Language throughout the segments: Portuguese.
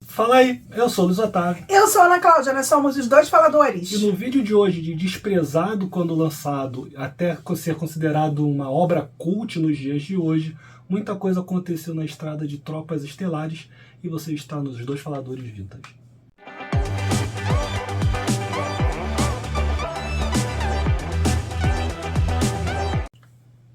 Fala aí, eu sou o Luiz Otávio. Eu sou a Ana Cláudia, nós somos os dois faladores. E no vídeo de hoje, de desprezado quando lançado, até ser considerado uma obra cult nos dias de hoje, muita coisa aconteceu na estrada de Tropas Estelares e você está nos dois faladores vintage.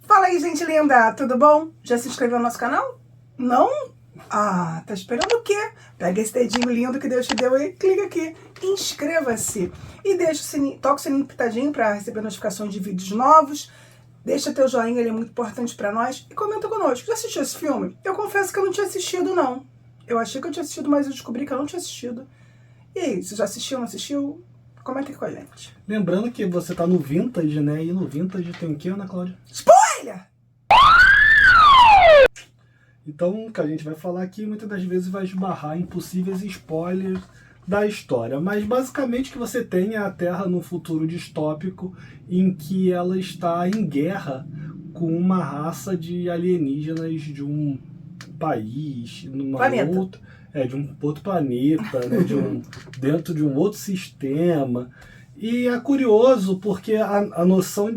Fala aí, gente linda, tudo bom? Já se inscreveu no nosso canal? Não? Ah, tá esperando o quê? Pega esse dedinho lindo que Deus te deu e clica aqui. Inscreva-se. E deixa o sininho, toca o sininho pitadinho para receber notificações de vídeos novos. Deixa teu joinha, ele é muito importante para nós. E comenta conosco. Já assistiu esse filme? Eu confesso que eu não tinha assistido, não. Eu achei que eu tinha assistido, mas eu descobri que eu não tinha assistido. E aí, você já assistiu, não assistiu? Comenta aqui com a gente. Lembrando que você tá no Vintage, né? E no Vintage tem o que, Ana Cláudia? Spoiler! Então, o que a gente vai falar aqui muitas das vezes vai esbarrar em possíveis spoilers da história. Mas basicamente o que você tem é a Terra num futuro distópico em que ela está em guerra com uma raça de alienígenas de um país, de um outro planeta, né, dentro de um outro sistema. E é curioso porque a noção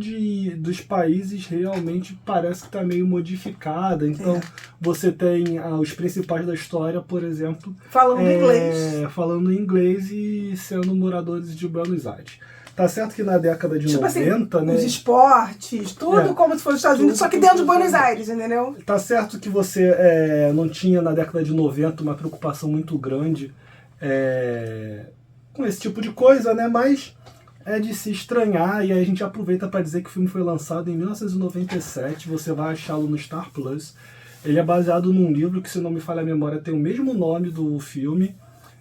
dos países realmente parece que está meio modificada. Então você tem os principais da história, por exemplo, falando inglês e sendo moradores de Buenos Aires. Tá certo que na década de 90, né? Os esportes, tudo como se fosse os Estados Unidos, só que dentro de Buenos Aires, entendeu? Tá certo que você não tinha na década de 90 uma preocupação muito grande com esse tipo de coisa, né? Mas é de se estranhar, e aí a gente aproveita para dizer que o filme foi lançado em 1997, você vai achá-lo no Star Plus. Ele é baseado num livro que, se não me falha a memória, tem o mesmo nome do filme,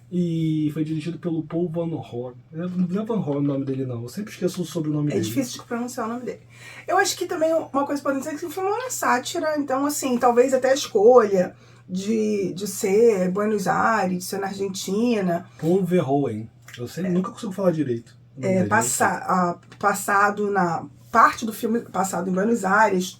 e foi dirigido pelo Paul Van Horn. Não é Van Horn o nome dele, não. Eu sempre esqueço sobre o nome dele. É difícil de pronunciar o nome dele. Eu acho que também uma coisa pode dizer que o filme é uma sátira, então, assim, talvez até a escolha de ser Buenos Aires, de ser na Argentina. Paul Verhoeven. Eu nunca consigo falar direito. Passado na parte do filme, passado em Buenos Aires,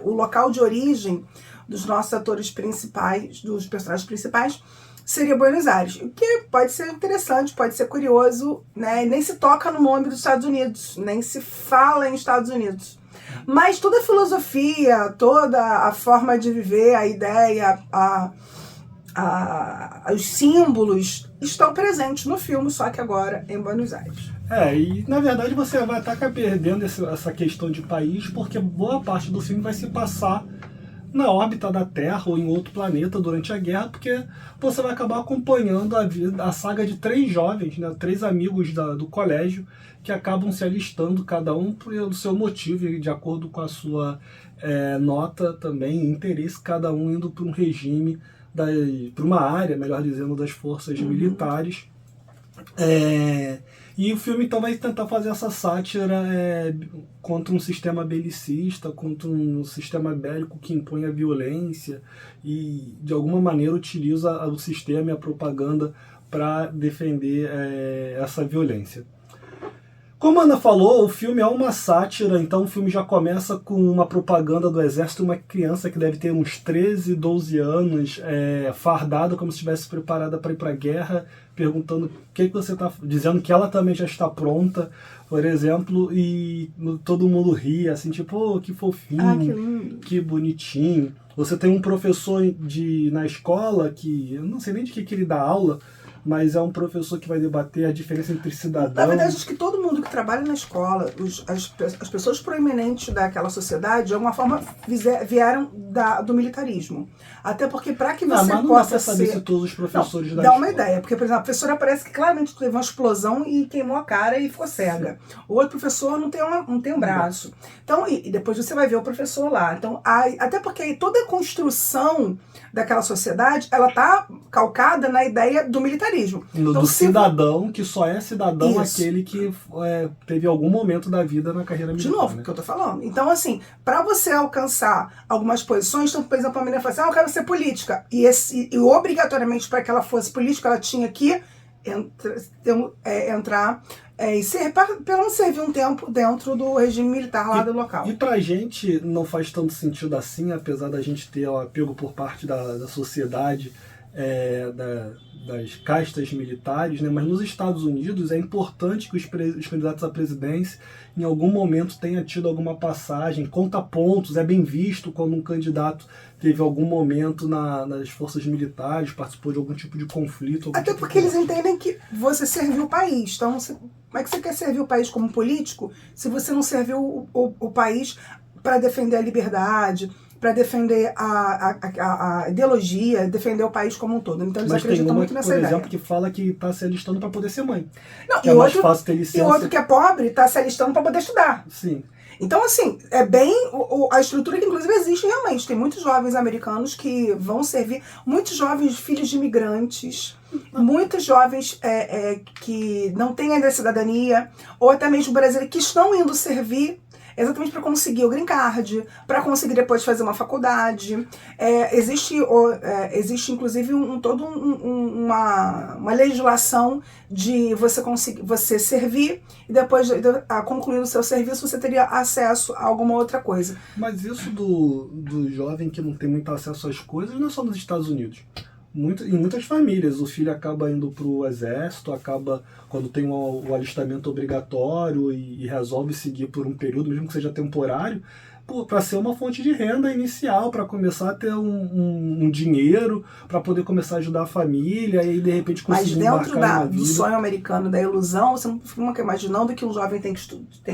o local de origem dos nossos atores principais, dos personagens principais, seria Buenos Aires. O que pode ser interessante, pode ser curioso, né? Nem se toca no nome dos Estados Unidos, nem se fala em Estados Unidos. Mas toda a filosofia, toda a forma de viver, a ideia, os símbolos estão presentes no filme, só que agora em Buenos Aires. E na verdade você vai estar perdendo essa questão de país, porque boa parte do filme vai se passar na órbita da Terra ou em outro planeta durante a guerra, porque você vai acabar acompanhando a saga de 3 jovens, né, 3 amigos do colégio, que acabam se alistando, cada um pelo seu motivo e de acordo com a sua nota também, interesse, cada um indo para um regime, para uma área, melhor dizendo, das forças militares. E o filme então vai tentar fazer essa sátira contra um sistema belicista, contra um sistema bélico que impõe a violência e de alguma maneira utiliza o sistema e a propaganda para defender essa violência. Como a Ana falou, o filme é uma sátira, então o filme já começa com uma propaganda do exército, uma criança que deve ter uns 13, 12 anos, fardada como se estivesse preparada para ir para a guerra, perguntando o que você está dizendo, que ela também já está pronta, por exemplo, e todo mundo ri, assim, tipo, que fofinho, que bonitinho. Você tem um professor na escola que, eu não sei nem de que ele dá aula, mas é um professor que vai debater a diferença entre cidadão. Na verdade, acho que todo mundo que trabalha na escola, as pessoas proeminentes daquela sociedade, de alguma forma vieram do militarismo. Até porque para que você não possa dá pra saber se todos os professores da escola... Dá uma ideia, porque, por exemplo, a professora parece que claramente teve uma explosão e queimou a cara e ficou cega. O outro professor não tem um braço. Então, e depois você vai ver o professor lá. Então, até porque toda a construção daquela sociedade, ela tá calcada na ideia do militarismo. Do cidadão, que só é cidadão aquele que teve algum momento da vida na carreira militar. De novo, que eu tô falando. Então, assim, para você alcançar algumas posições, então, por exemplo, a menina fala assim, eu quero ser política. E obrigatoriamente, para que ela fosse política, ela tinha que entrar e pelo menos servir um tempo dentro do regime militar lá do local. E pra gente não faz tanto sentido assim, apesar da gente ter o apego por parte da sociedade das castas militares, né? Mas nos Estados Unidos é importante que os candidatos à presidência em algum momento tenha tido alguma passagem, conta pontos, é bem visto quando um candidato teve algum momento nas forças militares, participou de algum tipo de conflito. Até tipo porque eles entendem que você serviu o país. Então, como é que você quer servir o país como político se você não serviu o país para defender a liberdade, para defender a ideologia, defender o país como um todo? Então eles Mas acreditam tem uma, muito nessa por ideia. exemplo, que fala que está se alistando para poder ser mãe. Não, que é mais fácil ter licença. E outro que é pobre está se alistando para poder estudar. Sim. Então, assim, é bem a estrutura que, inclusive, existe realmente. Tem muitos jovens americanos que vão servir, muitos jovens filhos de imigrantes, muitos jovens que não têm ainda cidadania, ou até mesmo brasileiros que estão indo servir exatamente para conseguir o green card, para conseguir depois fazer uma faculdade. Existe, inclusive, toda uma legislação de você servir e depois, concluir o seu serviço, você teria acesso a alguma outra coisa. Mas isso do jovem que não tem muito acesso às coisas não é só nos Estados Unidos. Em muitas famílias, o filho acaba indo para o exército, acaba quando tem o alistamento obrigatório e resolve seguir por um período, mesmo que seja temporário, para ser uma fonte de renda inicial, para começar a ter um dinheiro, para poder começar a ajudar a família e aí de repente conseguir embarcar na vida. Do sonho americano, da ilusão, você não fica imaginando que um jovem tem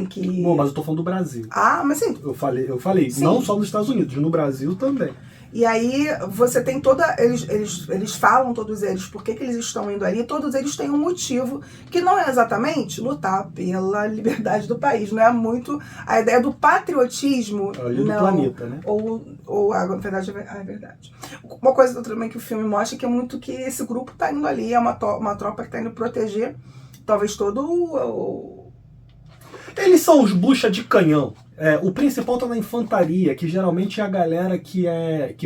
que... Bom, mas eu tô falando do Brasil. Ah, mas sim. Eu falei, sim. Não só nos Estados Unidos, no Brasil também. E aí você tem eles falam, todos eles, por que eles estão indo ali, todos eles têm um motivo que não é exatamente lutar pela liberdade do país, não é muito a ideia do patriotismo. Do planeta, né? Na verdade, é verdade. Uma coisa também que o filme mostra que é muito que esse grupo está indo ali, é uma tropa que está indo proteger, talvez Eles são os bucha de canhão. O principal tá na infantaria, que geralmente é a galera que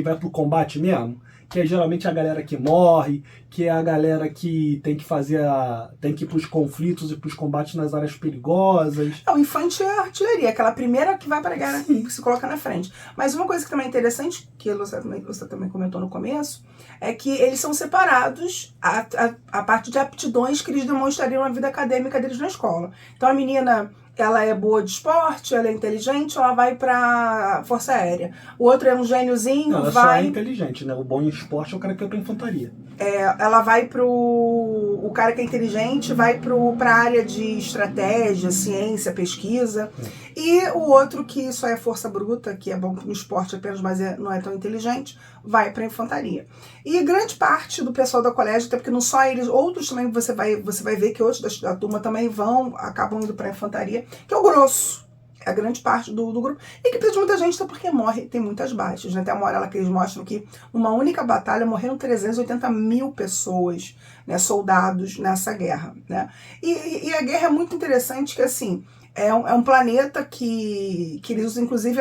vai pro combate mesmo, que é geralmente a galera que morre, que é a galera que tem que ir pros conflitos e pros combates nas áreas perigosas. O infante é a artilharia, aquela primeira que vai para a guerra, que se coloca na frente. Mas uma coisa que também é interessante, que você também comentou no começo, é que eles são separados a parte de aptidões que eles demonstrariam na vida acadêmica deles na escola. Então a menina, ela é boa de esporte, ela é inteligente, ela vai pra Força Aérea. O outro é um gêniozinho, ela só é inteligente, né? O bom em esporte é o cara que vai pra infantaria. Ela vai o cara que é inteligente vai pra área de estratégia, ciência, pesquisa. E o outro que só é força bruta, que é bom no esporte apenas, mas não é tão inteligente, vai pra infantaria. E grande parte do pessoal da colégio, até porque não só eles, outros também você vai ver que outros da turma também acabam indo pra infantaria, que é o grosso. A grande parte do grupo. E que precisa de muita gente, até porque tem muitas baixas. Né? Tem uma hora lá que eles mostram que numa única batalha morreram 380 mil pessoas, né, soldados nessa guerra. Né? E a guerra é muito interessante, que assim, é um planeta que eles usam, inclusive,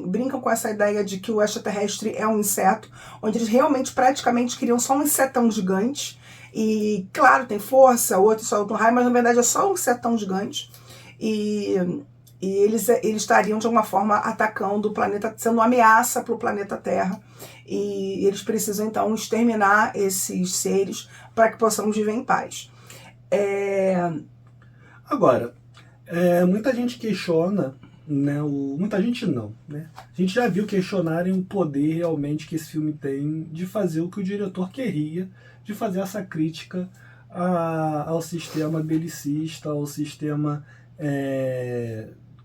brincam com essa ideia de que o extraterrestre é um inseto, onde eles realmente, praticamente, criam só um insetão gigante. E, claro, tem força, outro soltam raio, mas na verdade é só um insetão gigante. E eles estariam, de alguma forma, atacando o planeta, sendo uma ameaça para o planeta Terra. E eles precisam, então, exterminar esses seres para que possamos viver em paz. Agora, muita gente questiona, né, muita gente não, né? A gente já viu questionarem o poder realmente que esse filme tem de fazer o que o diretor queria, de fazer essa crítica ao sistema belicista, ao sistema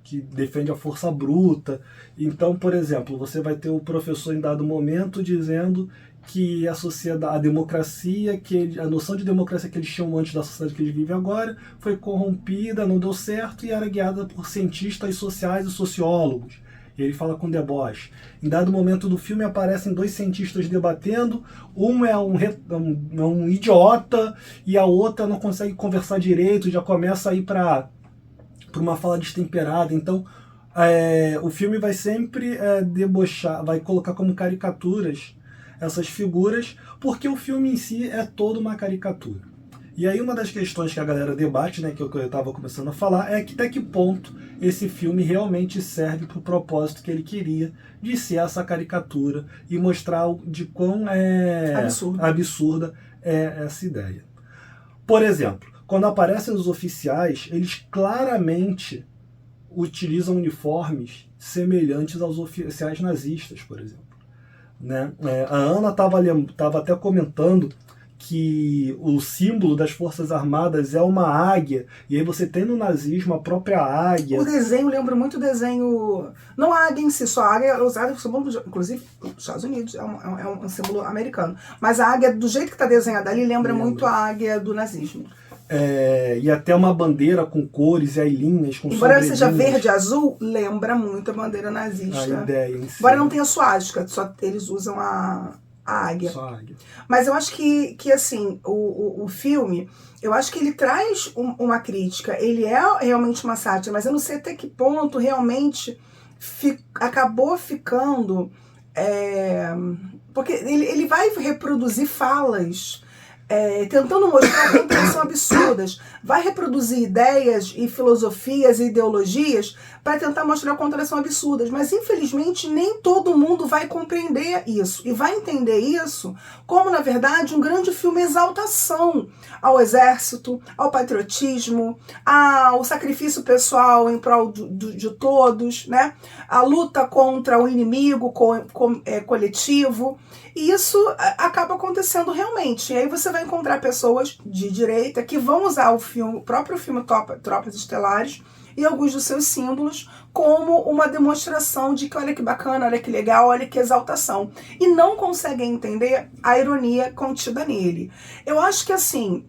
que defende a força bruta. Então, por exemplo, você vai ter o professor em dado momento dizendo que a democracia, a noção de democracia que eles tinham antes da sociedade que eles vivem agora, foi corrompida, não deu certo e era guiada por cientistas sociais e sociólogos. E ele fala com deboche. Em dado momento do filme aparecem dois cientistas debatendo, um é um idiota e a outra não consegue conversar direito, já começa a ir para uma fala destemperada. Então, o filme vai sempre debochar, vai colocar como caricaturas essas figuras, porque o filme em si é toda uma caricatura. E aí uma das questões que a galera debate, né, que eu estava começando a falar, é que até que ponto esse filme realmente serve para o propósito que ele queria, de ser essa caricatura e mostrar de quão absurda é essa ideia. Por exemplo, quando aparecem os oficiais, eles claramente utilizam uniformes semelhantes aos oficiais nazistas, por exemplo. Né? A Ana estava até comentando que o símbolo das Forças Armadas é uma águia, e aí você tem no nazismo a própria águia. O desenho lembra muito o desenho, não a águia em si, só a águia é usada, inclusive nos Estados Unidos, é um símbolo americano, mas a águia, do jeito que está desenhada ali, lembra muito a águia do nazismo. E até uma bandeira com cores e aí linhas, com embora ela seja verde e azul, lembra muito a bandeira nazista. A ideia em si. Embora não tenha suástica, só eles usam a águia. Só a águia. Mas eu acho que assim, o filme, eu acho que ele traz uma crítica, ele é realmente uma sátira, mas eu não sei até que ponto realmente acabou ficando... porque ele vai reproduzir falas... tentando mostrar quanto elas são absurdas, vai reproduzir ideias e filosofias e ideologias para tentar mostrar quanto elas são absurdas, mas infelizmente nem todo mundo vai compreender isso e vai entender isso como, na verdade, um grande filme exaltação ao exército, ao patriotismo, ao sacrifício pessoal em prol de todos, né? A luta contra o inimigo coletivo. E isso acaba acontecendo realmente. E aí você vai encontrar pessoas de direita que vão usar o próprio filme Tropas Estelares e alguns dos seus símbolos como uma demonstração de que olha que bacana, olha que legal, olha que exaltação. E não conseguem entender a ironia contida nele. Eu acho que assim...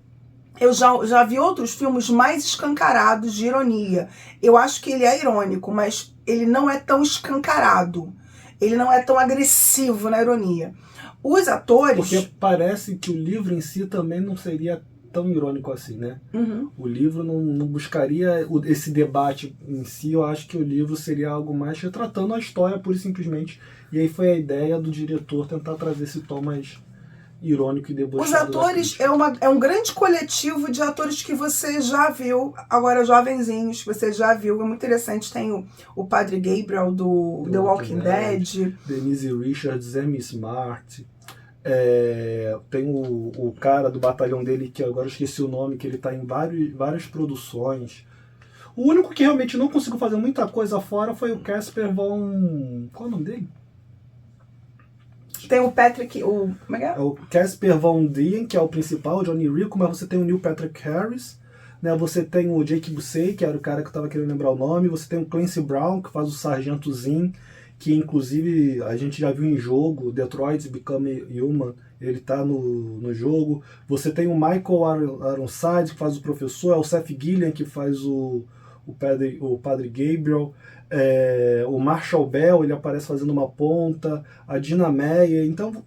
Eu já vi outros filmes mais escancarados de ironia. Eu acho que ele é irônico, mas ele não é tão escancarado. Ele não é tão agressivo na ironia. Os atores... Porque parece que o livro em si também não seria tão irônico assim, né? Uhum. O livro não buscaria esse debate em si. Eu acho que o livro seria algo mais retratando a história, pura e simplesmente. E aí foi a ideia do diretor tentar trazer esse tom mais irônico e debochado. Os atores é um grande coletivo de atores que você já viu, agora jovenzinhos, que você já viu. É muito interessante. Tem o Padre Gabriel do The Walking Dead. Denise Richards, Amy Smart. Tem o cara do batalhão dele, que agora eu esqueci o nome, que ele está em várias produções. O único que realmente não conseguiu fazer muita coisa fora foi o Casper Von... Qual é o nome dele? Tem o Patrick... Como é que é? É o Casper Van Dien, que é o principal, o Johnny Rico, mas você tem o Neil Patrick Harris, né? Você tem o Jake Busey, que era o cara que eu estava querendo lembrar o nome. Você tem o Clancy Brown, que faz o Sargento Zinn, que inclusive a gente já viu em jogo, Detroit Become Human, ele tá no jogo. Você tem o Michael Ironside, que faz o professor, é o Seth Gilliam, que faz o Padre Gabriel, o Marshall Bell, ele aparece fazendo uma ponta, a Dina Meyer. Então,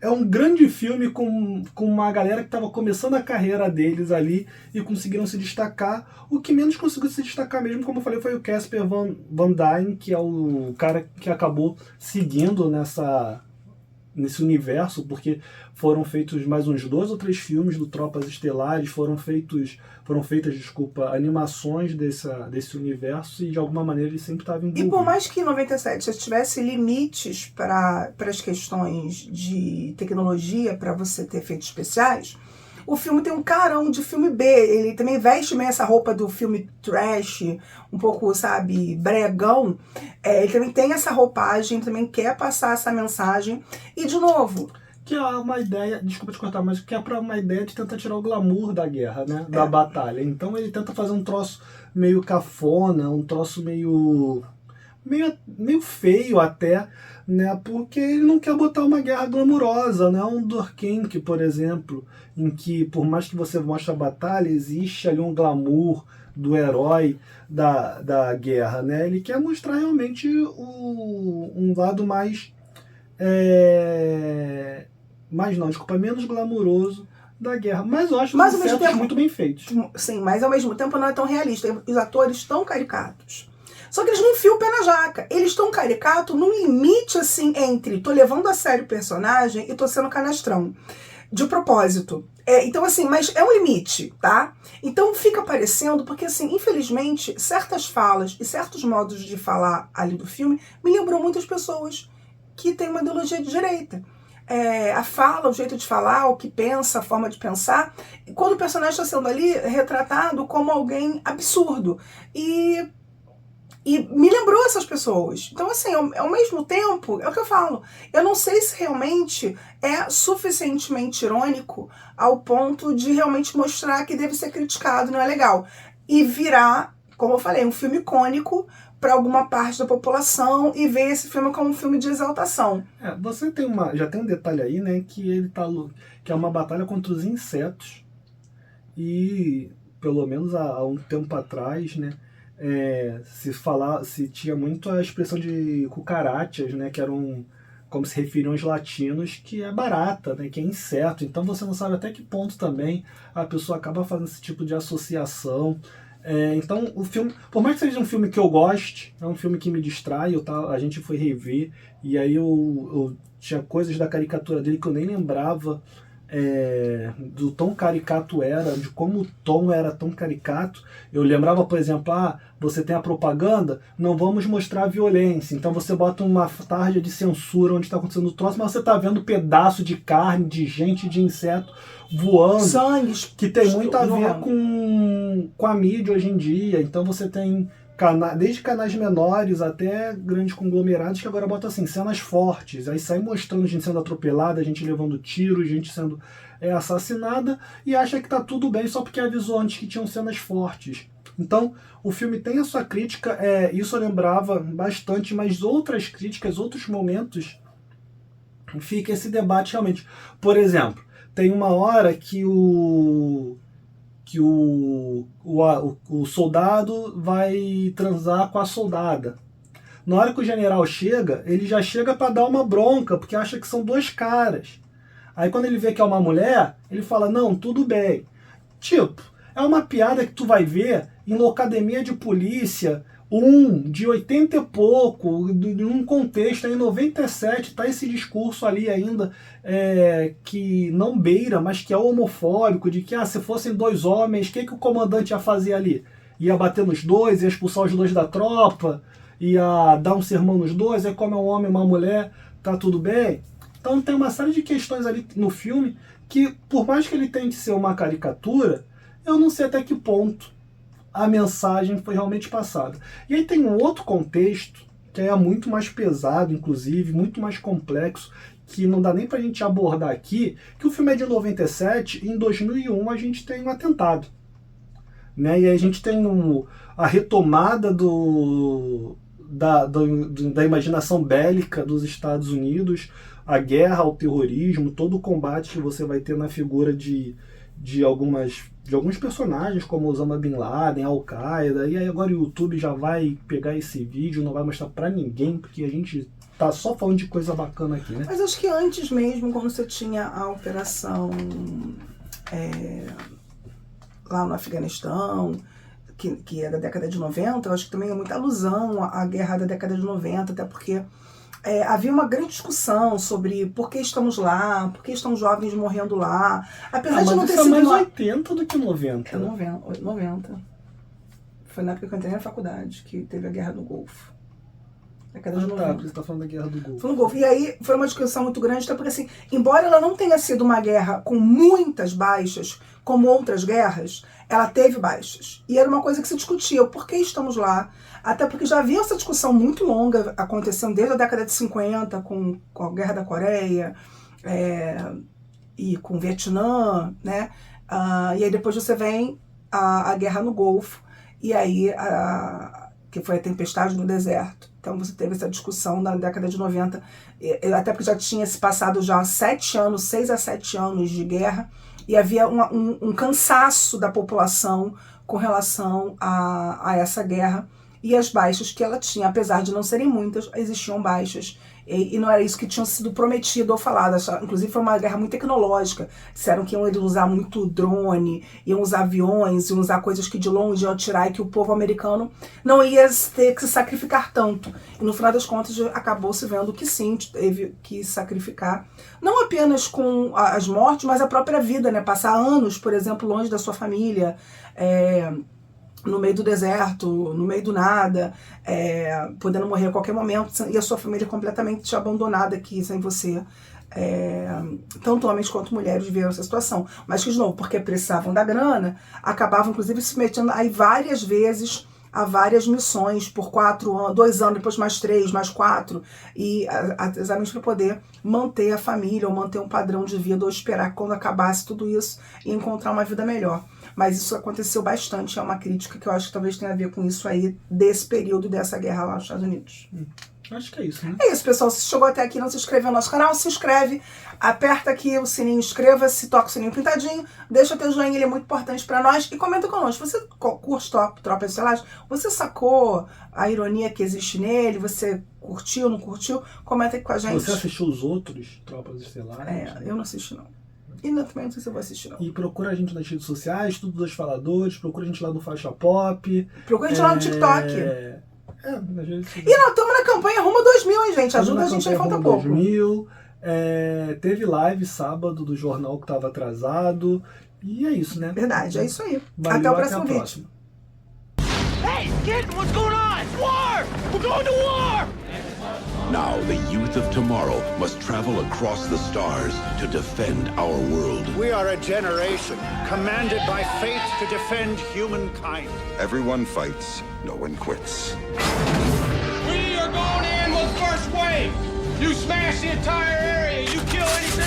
é um grande filme com uma galera que estava começando a carreira deles ali e conseguiram se destacar. O que menos conseguiu se destacar mesmo, como eu falei, foi o Casper Van Dien, que é o cara que acabou seguindo nesse universo, porque foram feitos mais uns 2 ou 3 filmes do Tropas Estelares, foram feitas, animações desse universo, e de alguma maneira ele sempre estava envolvido. E por mais que em 97 já tivesse limites para as questões de tecnologia, para você ter efeitos especiais, o filme tem um carão de filme B. Ele também veste meio essa roupa do filme trash, um pouco, sabe, bregão. Ele também tem essa roupagem, também quer passar essa mensagem. E, de novo... Que é uma ideia, desculpa te cortar, mas que é para uma ideia de tentar tirar o glamour da guerra, né? Da batalha. Então ele tenta fazer um troço meio cafona, um troço meio feio até, né? Porque ele não quer botar uma guerra glamurosa, né? Um Dorkenk, por exemplo, em que por mais que você mostre a batalha, existe ali um glamour do herói da guerra, né? Ele quer mostrar realmente um lado menos glamouroso da guerra. Mas eu acho os efeitos muito bem feitos. Sim, mas ao mesmo tempo não é tão realista. Os atores estão caricatos. Só que eles não enfiam o pé na jaca. Eles estão caricatos num limite, assim, entre tô levando a sério o personagem e tô sendo canastrão. de propósito. Então, assim, mas é um limite, tá? Então fica parecendo, porque, assim, infelizmente, certas falas e certos modos de falar ali do filme me lembram muitas pessoas que têm uma ideologia de direita. A fala, o jeito de falar, o que pensa, a forma de pensar, quando o personagem está sendo ali retratado como alguém absurdo. E me lembrou essas pessoas. Então, assim, ao mesmo tempo, é o que eu falo, eu não sei se realmente é suficientemente irônico ao ponto de realmente mostrar que deve ser criticado, não é legal. E virar, como eu falei, um filme icônico para alguma parte da população e ver esse filme como um filme de exaltação. Você tem já tem um detalhe aí, né, que é uma batalha contra os insetos. E, pelo menos há um tempo atrás, né, se tinha muito a expressão de cucarachas, né, que eram como se referiam aos latinos, que é barata, né, que é inseto. Então você não sabe até que ponto também a pessoa acaba fazendo esse tipo de associação. Então o filme, por mais que seja um filme que eu goste, é um filme que me distrai. A gente foi rever e aí eu tinha coisas da caricatura dele que eu nem lembrava. Do tão caricato era, de como o tom era tão caricato. Eu lembrava, por exemplo, você tem a propaganda, não vamos mostrar violência, então você bota uma tarja de censura onde está acontecendo o troço, mas você está vendo pedaço de carne, de gente, de inseto voando, sangue, que tem muito a ver com a mídia hoje em dia. Então você tem desde canais menores até grandes conglomerados que agora botam assim, cenas fortes, aí sai mostrando gente sendo atropelada, gente levando tiro, gente sendo assassinada, e acha que tá tudo bem só porque avisou antes que tinham cenas fortes. Então o filme tem a sua crítica, isso eu lembrava bastante, mas outras críticas, outros momentos, fica esse debate realmente. Por exemplo, tem uma hora que o soldado vai transar com a soldada. Na hora que o general chega, ele já chega para dar uma bronca, porque acha que são dois caras. Aí quando ele vê que é uma mulher, ele fala, não, tudo bem. Tipo, é uma piada que tu vai ver em Locademia de Polícia, de 80 e pouco, num contexto, em 97, tá esse discurso ali ainda, que não beira, mas que é homofóbico, de que se fossem dois homens, o que o comandante ia fazer ali? Ia bater nos dois, ia expulsar os dois da tropa, ia dar um sermão nos dois, aí como é um homem e uma mulher, tá tudo bem? Então tem uma série de questões ali no filme que, por mais que ele tente ser uma caricatura, eu não sei até que ponto a mensagem foi realmente passada. E aí tem um outro contexto, que é muito mais pesado, inclusive, muito mais complexo, que não dá nem pra gente abordar aqui, que o filme é de 97, e em 2001 a gente tem um atentado. Né? E aí a gente tem a retomada da imaginação bélica dos Estados Unidos, a guerra ao terrorismo, todo o combate que você vai ter na figura de alguns personagens, como Osama Bin Laden, Al-Qaeda, e aí agora o YouTube já vai pegar esse vídeo, não vai mostrar pra ninguém, porque a gente tá só falando de coisa bacana aqui, né? Mas acho que antes mesmo, quando você tinha a operação lá no Afeganistão, que é da década de 90, eu acho que também é muita alusão à guerra da década de 90, até porque havia uma grande discussão sobre por que estamos lá, por que estão jovens morrendo lá. Apesar de não ter sido mais 80 do que 90. É 90. Foi na época que eu entrei na faculdade, que teve a Guerra do Golfo. Década de 90. Você tá falando da Guerra do Golfo. Foi no Golfo. E aí foi uma discussão muito grande, até porque assim, embora ela não tenha sido uma guerra com muitas baixas, como outras guerras, ela teve baixas. E era uma coisa que se discutia, o porquê estamos lá. Até porque já havia essa discussão muito longa acontecendo desde a década de 50, com a Guerra da Coreia, e com o Vietnã, né? E aí depois você vem a Guerra no Golfo, e aí que foi a tempestade no deserto. Então você teve essa discussão na década de 90, até porque já tinha se passado já 6 a 7 anos de guerra, e havia um cansaço da população com relação a essa guerra e as baixas que ela tinha. Apesar de não serem muitas, existiam baixas. E não era isso que tinha sido prometido ou falado. Inclusive foi uma guerra muito tecnológica. Disseram que iam usar muito drone, iam usar aviões, iam usar coisas que de longe iam atirar e que o povo americano não ia ter que se sacrificar tanto. E no final das contas acabou se vendo que sim, teve que sacrificar. Não apenas com as mortes, mas a própria vida, né? Passar anos, por exemplo, longe da sua família, no meio do deserto, no meio do nada, podendo morrer a qualquer momento, e a sua família completamente abandonada aqui, sem você. Tanto homens quanto mulheres viveram essa situação. Mas que, de novo, porque precisavam da grana, acabavam, inclusive, se metendo aí várias vezes a várias missões por 4 anos, 2 anos, depois mais 3, mais 4, e exatamente para poder manter a família, ou manter um padrão de vida, ou esperar que quando acabasse tudo isso e encontrar uma vida melhor. Mas isso aconteceu bastante, é uma crítica que eu acho que talvez tenha a ver com isso aí, desse período, dessa guerra lá nos Estados Unidos. Acho que é isso, né? É isso, pessoal. Se chegou até aqui e não se inscreveu no nosso canal, se inscreve, aperta aqui o sininho, inscreva-se, toca o sininho pintadinho, deixa teu joinha, ele é muito importante pra nós, e comenta conosco. Você curte Tropas Estelares? Você sacou a ironia que existe nele? Você curtiu, não curtiu? Comenta aqui com a gente. Você assistiu os outros Tropas Estelares? Eu não assisti, não. E também não sei se eu vou assistir, não. E procura a gente nas redes sociais, Tudo dos Faladores, procura a gente lá no Faixa Pop. Procura a gente lá no TikTok. Nas redes sociais. E nós estamos na campanha Rumo a 2000, hein, gente? Ajuda a gente aí, falta pouco. 2000. Teve live sábado do jornal que estava atrasado. E é isso, né? Verdade, é isso aí. Valeu, até o próximo até a vídeo. Hey, kid, what's going on? It's war! We're going to war! Now the youth of tomorrow must travel across the stars to defend our world. We are a generation commanded by fate to defend humankind. Everyone fights, no one quits. We are going in with first wave. You smash the entire area. You kill anything.